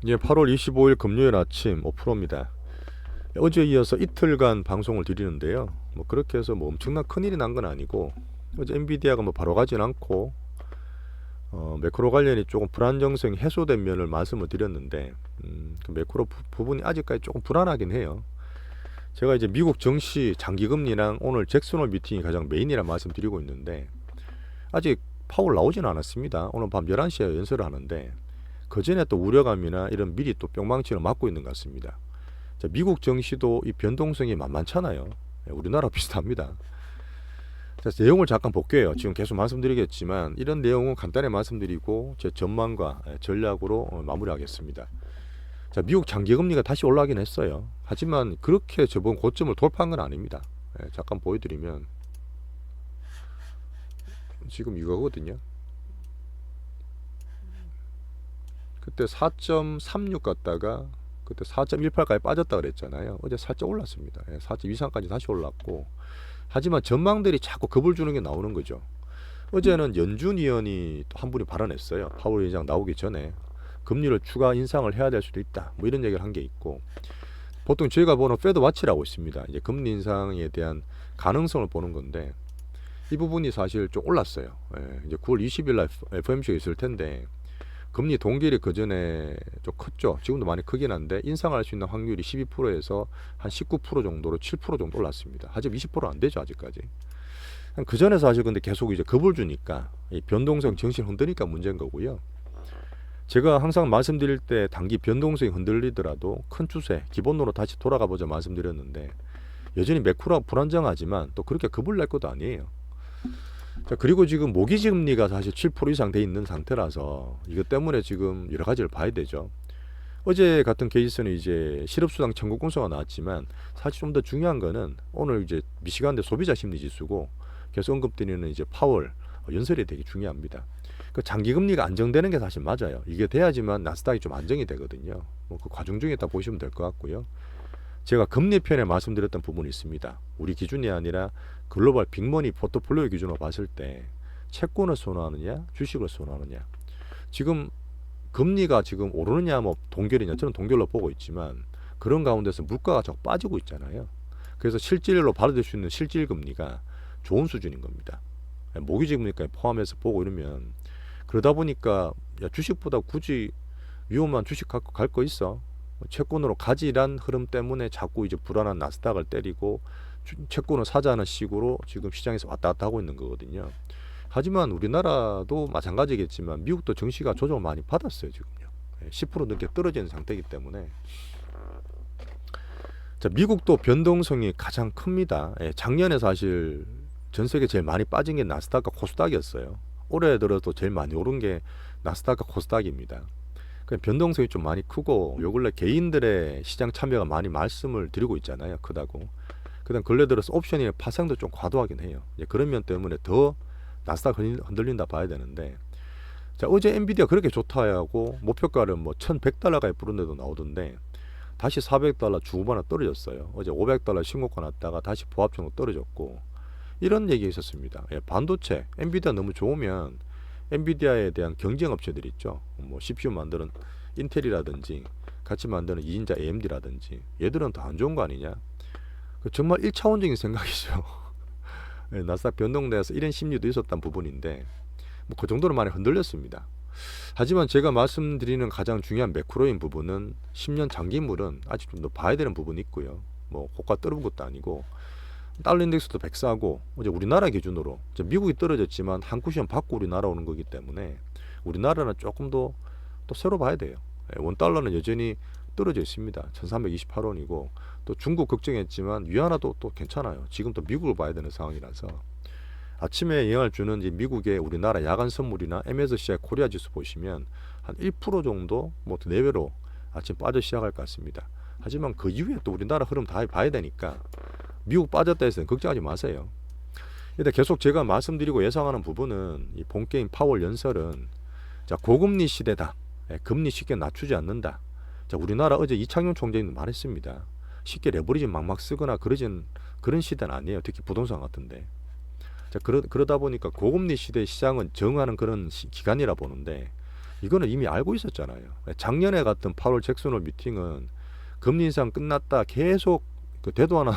이제 8월 25일 금요일 아침 5%입니다. 어제 이어서 이틀간 방송을 드리는데요. 뭐 그렇게 해서 뭐 엄청난 큰일이 난 건 아니고 어제 엔비디아가 뭐 바로 가진 않고 매크로 관련이 조금 불안정성이 해소된 면을 말씀을 드렸는데 그 매크로 부분이 아직까지 조금 불안하긴 해요. 제가 이제 미국 증시 장기금리랑 오늘 잭슨홀 미팅이 가장 메인이라 말씀드리고 있는데 아직 파월 나오지는 않았습니다. 오늘 밤 11시에 연설을 하는데 그 전에 또 우려감이나 이런 미리 또 뿅망치를 맞고 있는 것 같습니다. 자, 미국 증시도 이 변동성이 만만찮아요. 우리나라 비슷합니다. 자, 내용을 잠깐 볼게요. 지금 계속 말씀드리겠지만 이런 내용은 간단히 말씀드리고 제 전망과 전략으로 마무리하겠습니다. 자, 미국 장기금리가 다시 올라가긴 했어요. 하지만 그렇게 저번 고점을 돌파한 건 아닙니다. 잠깐 보여드리면 지금 이거거든요. 그때 4.36 갔다가 그때 4.18까지 빠졌다 그랬잖아요. 어제 살짝 올랐습니다. 4.23까지 다시 올랐고, 하지만 전망들이 자꾸 겁을 주는 게 나오는 거죠. 어제는 연준 위원이 또 한 분이 발언했어요. 파월 의장 나오기 전에 금리를 추가 인상을 해야 될 수도 있다. 뭐 이런 얘기를 한 게 있고, 보통 저희가 보는 패드 와치라고 있습니다. 이제 금리 인상에 대한 가능성을 보는 건데 이 부분이 사실 좀 올랐어요. 이제 9월 20일 날 FOMC가 있을 텐데 금리 동결이 그 전에 좀 컸죠. 지금도 많이 크긴 한데 인상할 수 있는 확률이 12%에서 한 19% 정도로 7% 정도 올랐습니다. 하지만 20%안 되죠 아직까지. 그 전에 사실 근데 계속 이제 겁을 주니까 이 변동성 정신 흔드니까 문제인 거고요. 제가 항상 말씀드릴 때 단기 변동성이 흔들리더라도 큰 추세 기본으로 다시 돌아가 보자 말씀드렸는데 여전히 매크로가 불안정하지만 또 그렇게 겁을 낼 것도 아니에요. 자, 그리고 지금 모기지금리가 사실 7% 이상 돼 있는 상태라서 이것 때문에 지금 여러 가지를 봐야 되죠. 어제 같은 케이스는 이제 실업수당 청구 건수가 나왔지만 사실 좀 더 중요한 거는 오늘 이제 미시간대 소비자 심리 지수고 계속 언급드리는 이제 파월 연설이 되게 중요합니다. 그 장기금리가 안정되는 게 사실 맞아요. 이게 돼야지만 나스닥이 좀 안정이 되거든요. 뭐 그 과정 중에 있다 보시면 될 것 같고요. 제가 금리 편에 말씀드렸던 부분이 있습니다. 우리 기준이 아니라 글로벌 빅머니 포트폴리오 기준으로 봤을 때 채권을 선호하느냐 주식을 선호하느냐, 지금 금리가 지금 오르느냐 뭐 동결이냐, 저는 동결로 보고 있지만 그런 가운데서 물가가 자꾸 빠지고 있잖아요. 그래서 실질로 받을 수 있는 실질 금리가 좋은 수준인 겁니다. 모기지금리까지 포함해서 보고 이러면, 그러다 보니까 야, 주식보다 굳이 위험한 주식 갖고 갈 거 있어? 채권으로 가지란 흐름 때문에 자꾸 이제 불안한 나스닥을 때리고 채권을 사자는 식으로 지금 시장에서 왔다 갔다 하고 있는 거거든요. 하지만 우리나라도 마찬가지겠지만 미국도 증시가 조정을 많이 받았어요 지금요. 10% 넘게 떨어지는 상태이기 때문에. 자, 미국도 변동성이 가장 큽니다. 작년에 사실 전 세계 제일 많이 빠진 게 나스닥과 코스닥이었어요. 올해 들어도 제일 많이 오른 게 나스닥과 코스닥입니다. 변동성이 좀 많이 크고 요 근래 개인들의 시장 참여가 많이 말씀을 드리고 있잖아요. 크다고. 그다음 근래 들어서 옵션의 파생도 좀 과도하긴 해요. 그런 면 때문에 더 나스닥 흔들린다 봐야 되는데, 자, 어제 엔비디아 그렇게 좋다 하고 목표가를 뭐 1100달러까지 부른 데도 나오던데 다시 400달러 중후반에 떨어졌어요. 어제 500달러 신고가 났다가 다시 보합정도 떨어졌고, 이런 얘기 있었습니다. 반도체 엔비디아 너무 좋으면 엔비디아에 대한 경쟁 업체들이 있죠. 뭐 CPU 만드는 인텔이라든지 같이 만드는 2인자 AMD라든지 얘들은 더 안 좋은 거 아니냐. 정말 1차원적인 생각이죠. 나스닥 변동돼서 이런 심리도 있었던 부분인데 뭐 그 정도로 많이 흔들렸습니다. 하지만 제가 말씀드리는 가장 중요한 매크로인 부분은 10년 장기물은 아직 좀 더 봐야 되는 부분이 있고요. 뭐 고가 떨어진 것도 아니고 달러 인덱스도 104고 어제 우리나라 기준으로 미국이 떨어졌지만 한 쿠션 받고 우리나라 오는 거기 때문에 우리나라는 조금 더 또 새로 봐야 돼요. 원달러는 여전히 떨어져 있습니다. 1328원이고 또 중국 걱정했지만 위안화도 또 괜찮아요. 지금 또 미국을 봐야 되는 상황이라서 아침에 영향을 주는 이제 미국의 우리나라 야간 선물이나 MSCI 코리아 지수 보시면 한 1% 정도 뭐 내외로 아침 빠져 시작할 것 같습니다. 하지만 그 이후에 또 우리나라 흐름 다 봐야 되니까 미국 빠졌다 해서 걱정하지 마세요. 근데 계속 제가 말씀드리고 예상하는 부분은 이 본게임 파월 연설은 자, 고금리 시대다. 금리 쉽게 낮추지 않는다. 자, 우리나라 어제 이창용 총재님도 말했습니다. 쉽게 레버리지 막막 쓰거나 그런 시대는 아니에요. 특히 부동산 같은데. 자, 그러다 보니까 고금리 시대 시장은 정하는 그런 기간이라 보는데 이거는 이미 알고 있었잖아요. 작년에 갔던 파월 잭슨 홀 미팅은 금리 인상 끝났다 계속 그 되도 않아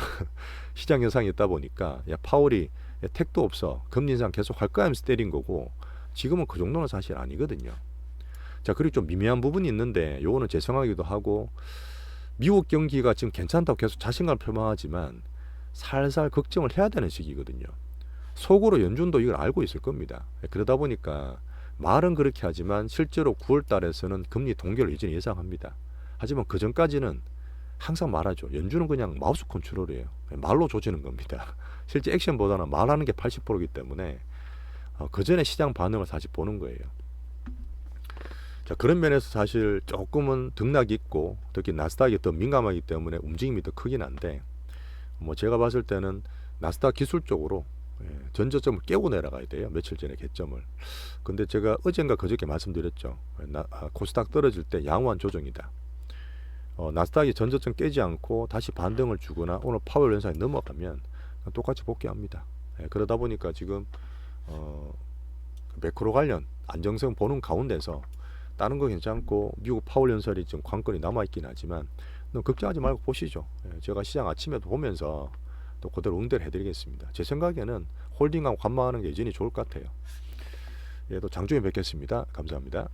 시장 현상이 있다 보니까 야 파월이 택도 없어 금리 인상 계속 할 거야 하면서 때린 거고 지금은 그 정도는 사실 아니거든요. 자 그리고 좀 미묘한 부분이 있는데 요거는 죄송하기도 하고 미국 경기가 지금 괜찮다고 계속 자신감을 표명하지만 살살 걱정을 해야 되는 시기거든요. 속으로 연준도 이걸 알고 있을 겁니다. 그러다 보니까 말은 그렇게 하지만 실제로 9월 달에서는 금리 동결을 이제 예상합니다. 하지만 그 전까지는 항상 말하죠. 연준은 그냥 마우스 컨트롤이에요. 말로 조지는 겁니다. 실제 액션보다는 말하는 게 80%이기 때문에 그 전에 시장 반응을 사실 보는 거예요. 자 그런 면에서 사실 조금은 등락이 있고 특히 나스닥이 더 민감하기 때문에 움직임이 더 크긴 한데 뭐 제가 봤을 때는 나스닥 기술적으로 전저점을 깨고 내려가야 돼요. 며칠 전에 개점을. 근데 제가 어젠가 그저께 말씀드렸죠. 코스닥 떨어질 때 양호한 조정이다. 나스닥이 전저점 깨지 않고 다시 반등을 주거나 오늘 파월 연사에 넘어가면 똑같이 복귀합니다. 그러다 보니까 지금 매크로 관련 안정성 보는 가운데서 다른 거 괜찮고 미국 파월 연설이 좀 관건이 남아있긴 하지만 너무 걱정하지 말고 보시죠. 제가 시장 아침에도 보면서 또 그대로 응대를 해드리겠습니다. 제 생각에는 홀딩하고 관망하는 게 여전히 좋을 것 같아요. 또 장중에 뵙겠습니다. 감사합니다.